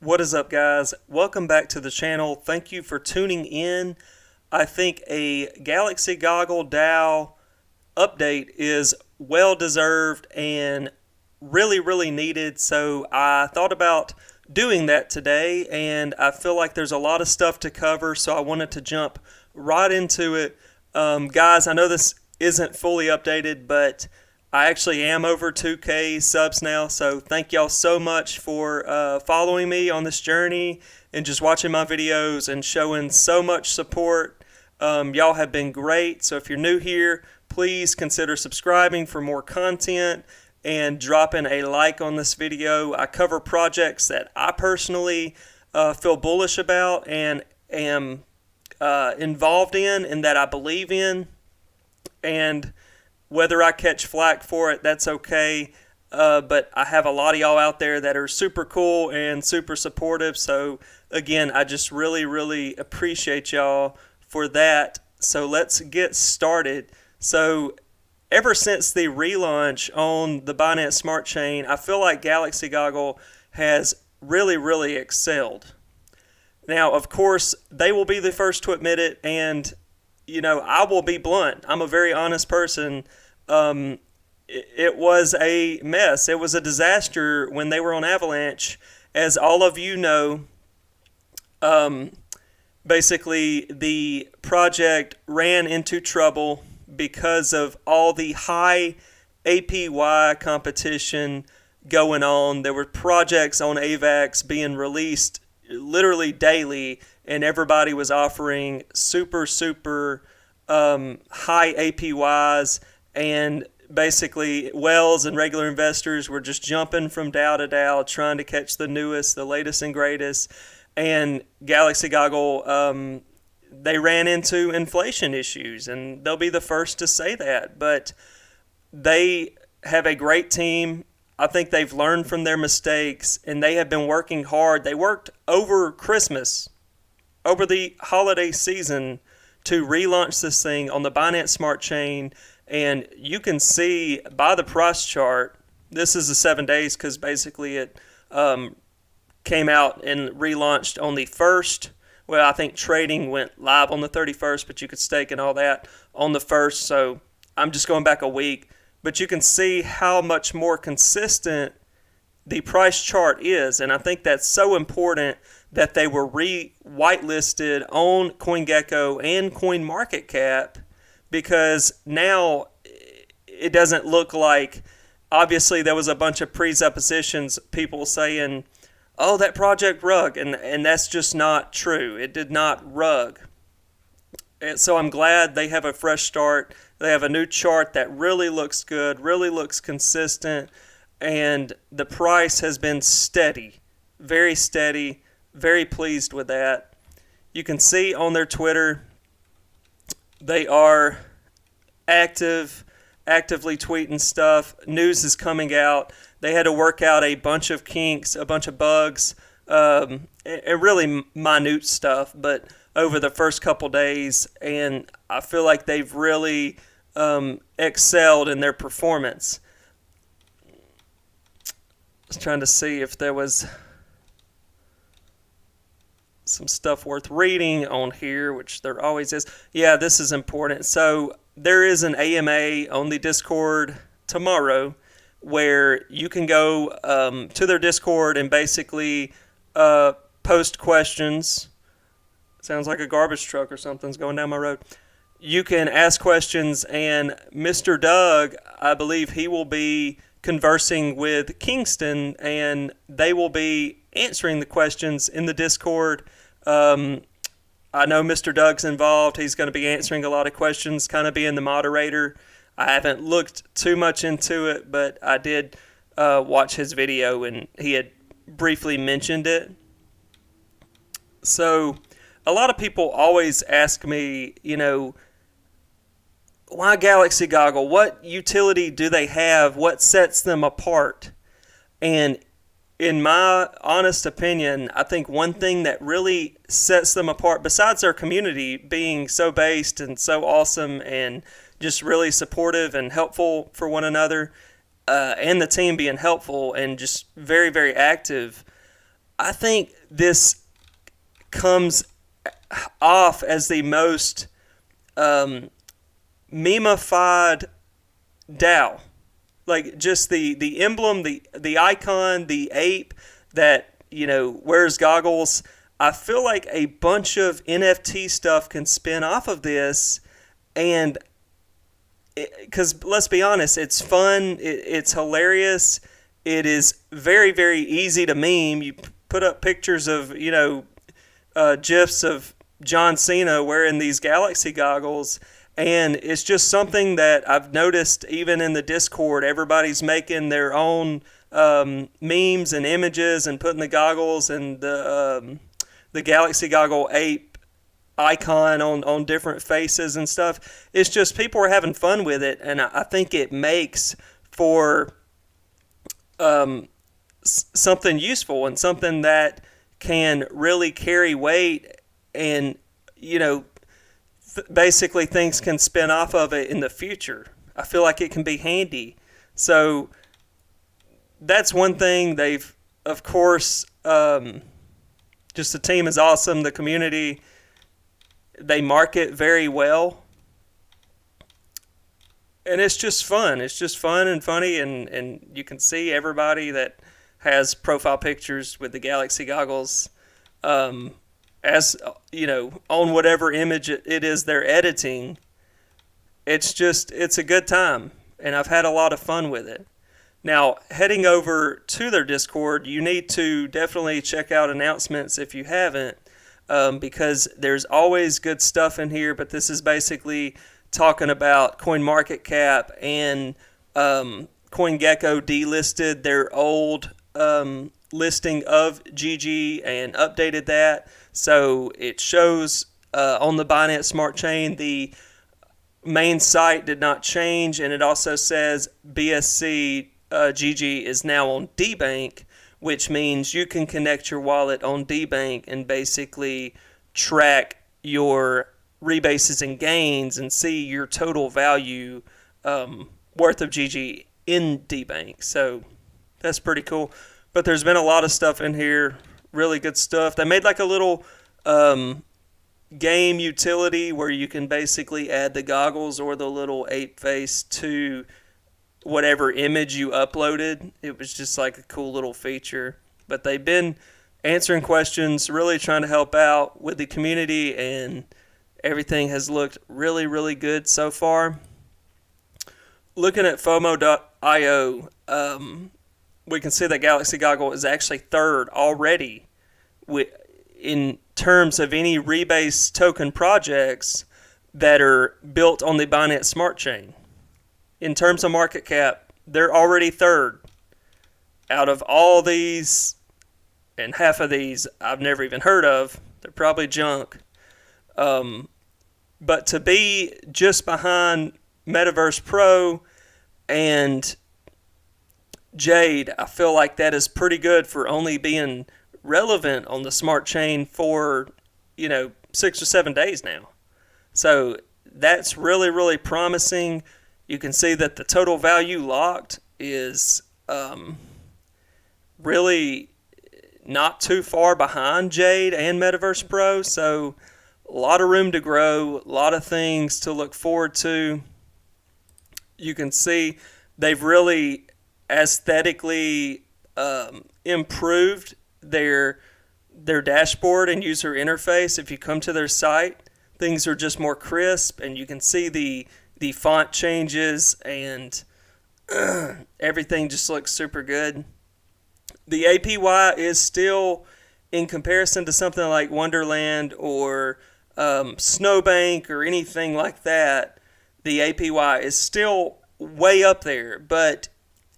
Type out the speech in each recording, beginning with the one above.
What is up, guys? Welcome back to the channel. Thank you for tuning in. I think a Galaxy Goggle DAO update is well deserved and really needed. So I thought about doing that today, and I feel like there's a lot of stuff to cover, so I wanted to jump right into it. Guys, I know this isn't fully updated, but I actually am over 2K subs now, so thank y'all so much for following me on this journey and just watching my videos and showing so much support. Y'all have been great, so if you're new here, please consider subscribing for more content and dropping a like on this video. I cover projects that I personally feel bullish about and am involved in and that I believe in, and whether I catch flack for it, that's okay. But I have a lot of y'all out there that are super cool and super supportive. So again, I just really appreciate y'all for that. So let's get started. So ever since the relaunch on the Binance Smart Chain, I feel like Galaxy Goggle has really excelled. Now, of course, they will be the first to admit it, and I will be blunt. I'm a very honest person. It was a mess. It was a disaster when they were on Avalanche. As all of you know, basically the project ran into trouble because of all the high APY competition going on. There were projects on AVAX being released literally daily, and everybody was offering super high APYs, and basically whales and regular investors were just jumping from DAO to DAO trying to catch the newest, the latest and greatest. And Galaxy Goggle, they ran into inflation issues, and they'll be the first to say that, but they have a great team. I think they've learned from their mistakes, and they have been working hard. They worked over Christmas, over the holiday season, to relaunch this thing on the Binance Smart Chain. And you can see by the price chart, this is the 7 days because basically it came out and relaunched on the 1st. Well, I think trading went live on the 31st, but you could stake and all that on the 1st. So I'm just going back a week. But you can see how much more consistent the price chart is. And I think that's so important that they were whitelisted on CoinGecko and CoinMarketCap, because now it doesn't look like, obviously there was a bunch of presuppositions, people saying, oh, that project rug, and that's just not true. It did not rug. And so I'm glad they have a fresh start. They have a new chart that really looks good, really looks consistent, and the price has been steady, very steady. Very pleased with that. You can see on their Twitter, they are actively tweeting stuff. News is coming out. They had to work out a bunch of kinks, a bunch of bugs, and really minute stuff, but over the first couple days, and I feel like they've really excelled in their performance. I was trying to see if there was some stuff worth reading on here, which there always is. Yeah, this is important. So there is an AMA on the Discord tomorrow where you can go to their Discord and basically post questions. Sounds like a garbage truck or something's going down my road. You can ask questions, and Mr. Doug, I believe he will be conversing with Kingston, and they will be answering the questions in the Discord. I know Mr. Doug's involved. He's going to be answering a lot of questions, kind of being the moderator. I haven't looked too much into it, but I did watch his video, and he had briefly mentioned it. So a lot of people always ask me, why Galaxy Goggle? What utility do they have? What sets them apart? And in my honest opinion, I think one thing that really sets them apart, besides their community being so based and so awesome and just really supportive and helpful for one another, and the team being helpful and just very active, I think this comes off as the most memeified DAO. Like just the emblem, the icon, the ape that wears goggles. I feel like a bunch of NFT stuff can spin off of this, and because let's be honest, it's fun, it's hilarious, it is very, very easy to meme. You put up pictures of gifs of John Cena wearing these Galaxy goggles, and it's just something that I've noticed even in the Discord. Everybody's making their own memes and images and putting the goggles and the Galaxy goggle ape icon on different faces and stuff. It's just people are having fun with it, and I think it makes for something useful and something that can really carry weight, and basically things can spin off of it in the future. I feel like it can be handy. So that's one thing. They've, of course, just the team is awesome. The community, they market very well. And it's just fun. It's just fun and funny, and you can see everybody that has profile pictures with the Galaxy goggles as on whatever image it is they're editing. It's a good time, and I've had a lot of fun with it. Now, heading over to their Discord, you need to definitely check out announcements if you haven't, because there's always good stuff in here, but this is basically talking about CoinMarketCap, and CoinGecko delisted their old listing of GG and updated that. So it shows on the Binance Smart Chain the main site did not change, and it also says BSC GG is now on DBank, which means you can connect your wallet on DBank and basically track your rebases and gains and see your total value worth of GG in DBank. So that's pretty cool. But there's been a lot of stuff in here, really good stuff. They made like a little game utility where you can basically add the goggles or the little ape face to whatever image you uploaded. It was just like a cool little feature. But they've been answering questions, really trying to help out with the community, and everything has looked really, really good so far. Looking at FOMO.io, we can see that Galaxy Goggle is actually third already in terms of any rebase token projects that are built on the Binance Smart Chain. In terms of market cap, they're already third. Out of all these, and half of these I've never even heard of, they're probably junk. But to be just behind Metaverse Pro and Jade, I feel like that is pretty good for only being relevant on the smart chain for 6 or 7 days now. So that's really, really promising. You can see that the total value locked is really not too far behind Jade and Metaverse Pro. So a lot of room to grow, a lot of things to look forward to. You can see they've really aesthetically improved their dashboard and user interface. If you come to their site, things are just more crisp, and you can see the font changes, and everything just looks super good. The APY is still, in comparison to something like Wonderland or Snowbank or anything like that, the APY is still way up there, but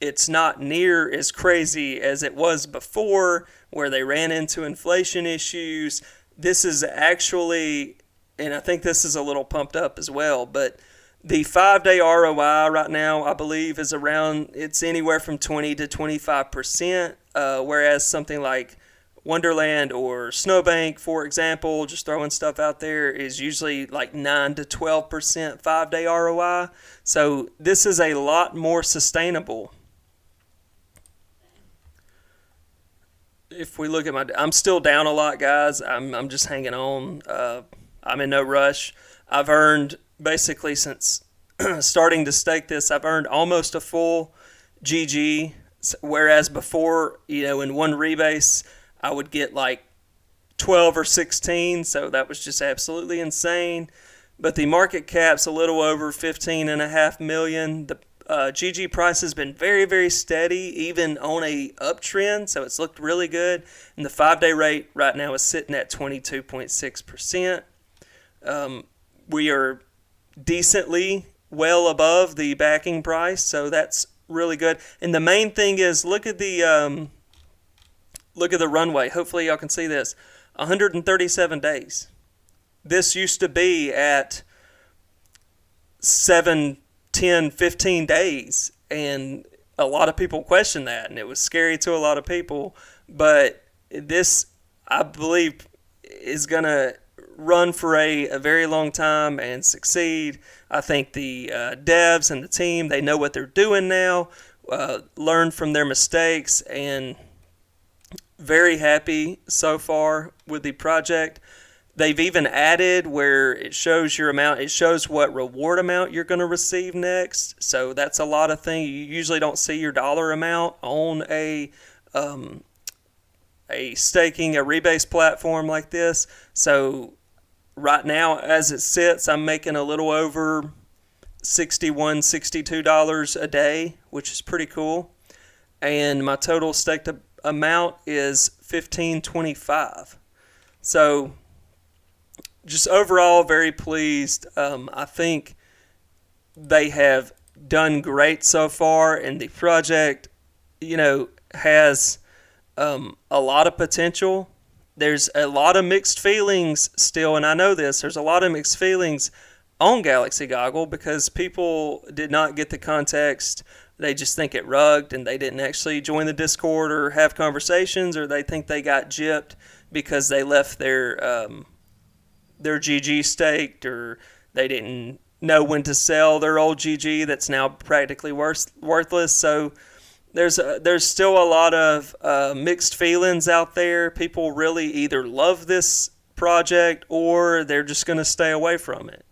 it's not near as crazy as it was before, where they ran into inflation issues. This is actually, and I think this is a little pumped up as well, but the 5-day ROI right now, I believe, is around, it's anywhere from 20 to 25%, whereas something like Wonderland or Snowbank, for example, just throwing stuff out there, is usually like 9 to 12% 5-day ROI. So this is a lot more sustainable. if we look at I'm still down a lot, guys. I'm just hanging on. I'm in no rush. I've earned basically since starting to stake this, I've earned almost a full GG, whereas before, in one rebase, I would get like 12 or 16, so that was just absolutely insane. But the market cap's a little over 15.5 million. The GG price has been very, very steady, even on a uptrend, so it's looked really good. And the 5-day rate right now is sitting at 22.6%. We are decently well above the backing price, so that's really good. And the main thing is look at the runway. Hopefully y'all can see this. 137 days. This used to be at 7, 10, 15 days, and a lot of people questioned that, and it was scary to a lot of people. But this, I believe, is going to run for a very long time and succeed. I think the devs and the team, they know what they're doing now, learn from their mistakes, and very happy so far with the project. They've even added where it shows your amount. It shows what reward amount you're going to receive next. So that's a lot of things. You usually don't see your dollar amount on a staking, a rebase platform like this. So right now, as it sits, I'm making a little over $61, $62 a day, which is pretty cool. And my total staked amount is $15.25. So just overall, very pleased. I think they have done great so far, and the project, has a lot of potential. There's a lot of mixed feelings still, and I know this. There's a lot of mixed feelings on Galaxy Goggle because people did not get the context. They just think it rugged, and they didn't actually join the Discord or have conversations, or they think they got gypped because they left their GG staked, or they didn't know when to sell their old GG that's now practically worthless. So there's still a lot of mixed feelings out there. People really either love this project or they're just going to stay away from it.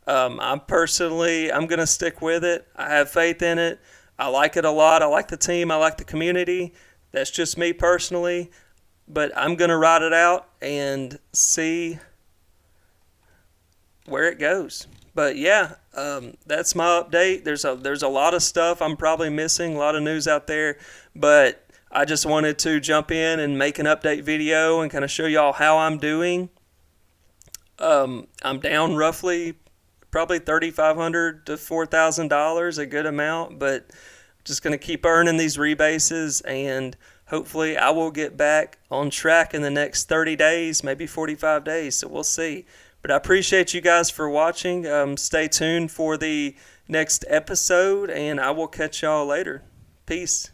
I'm going to stick with it. I have faith in it. I like it a lot. I like the team. I like the community. That's just me personally. But I'm going to ride it out and see where it goes. But yeah, that's my update. There's a lot of stuff I'm probably missing, a lot of news out there, but I just wanted to jump in and make an update video and kind of show y'all how I'm doing. I'm down roughly probably $3,500 to $4,000, a good amount, but just going to keep earning these rebases, and hopefully I will get back on track in the next 30 days, maybe 45 days, so we'll see. But I appreciate you guys for watching. Stay tuned for the next episode, and I will catch y'all later. Peace.